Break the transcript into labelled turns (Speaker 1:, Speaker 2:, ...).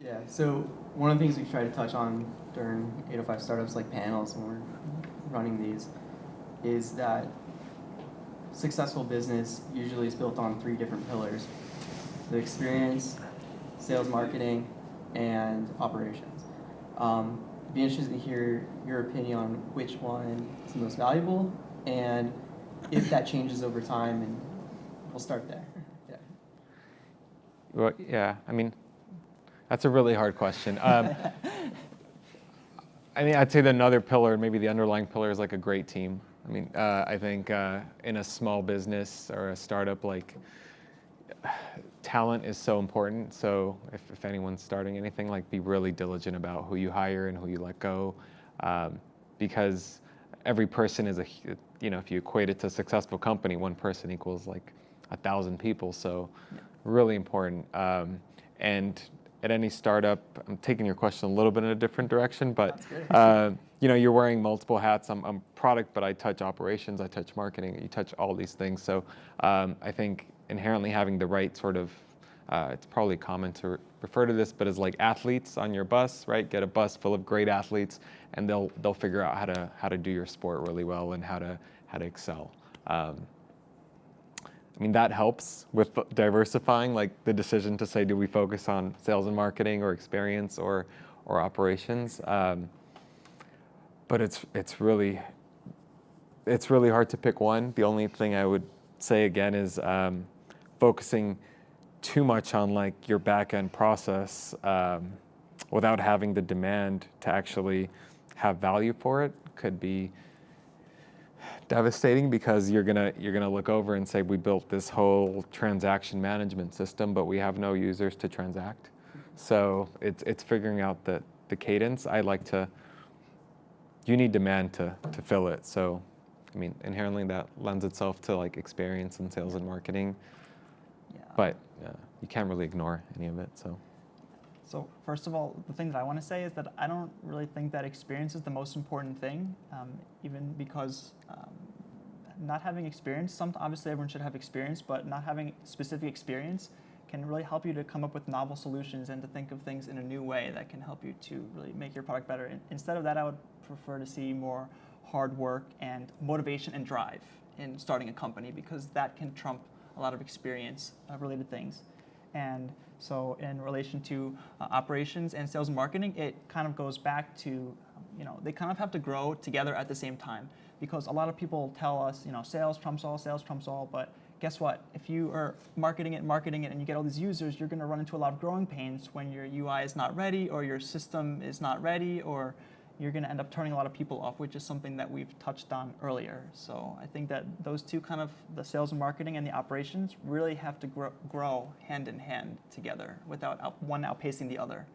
Speaker 1: Yeah, so one of the things we try to touch on during 805 startups, like panels when we're running these, is that successful business usually is built on 3 different pillars: the experience, sales, marketing, and operations. It'd be interesting to hear your opinion on which one is the most valuable, and if that changes over time, and we'll start there. Yeah.
Speaker 2: Well, yeah, I mean, that's a really hard question. I mean, I'd say that another pillar, maybe the underlying pillar, is like a great team. I mean, I think in a small business or a startup, like talent is so important. So if anyone's starting anything, like be really diligent about who you hire and who you let go, because every person is if you equate it to a successful company, one person equals like 1,000 people. So really important. And at any startup, I'm taking your question a little bit in a different direction, but you're wearing multiple hats. I'm product, but I touch operations, I touch marketing, you touch all these things. So I think inherently having the right sort of, it's probably common to refer to this, but as like athletes on your bus, right? Get a bus full of great athletes, and they'll figure out how to do your sport really well and how to excel. I mean, that helps with diversifying, like the decision to say, do we focus on sales and marketing or experience or operations? But it's really hard to pick one. The only thing I would say again is focusing too much on like your back end process without having the demand to actually have value for it could be devastating, because you're gonna look over and say, we built this whole transaction management system, but we have no users to transact. So it's figuring out the cadence. You need demand to fill it. So I mean, inherently that lends itself to like experience and sales and marketing.
Speaker 3: Yeah.
Speaker 2: But you can't really ignore any of it.
Speaker 3: So first of all, the thing that I want to say is that I don't really think that experience is the most important thing, even because not having experience, obviously everyone should have experience, but not having specific experience can really help you to come up with novel solutions and to think of things in a new way that can help you to really make your product better. Instead of that, I would prefer to see more hard work and motivation and drive in starting a company, because that can trump a lot of experience related things. And so in relation to operations and sales and marketing, it kind of goes back to, they kind of have to grow together at the same time, because a lot of people tell us, sales trumps all, but guess what? If you are marketing it, and you get all these users, you're going to run into a lot of growing pains when your UI is not ready, or your system is not ready, or you're going to end up turning a lot of people off, which is something that we've touched on earlier. So I think that those two kind of, the sales and marketing and the operations, really have to grow hand in hand together without one outpacing the other.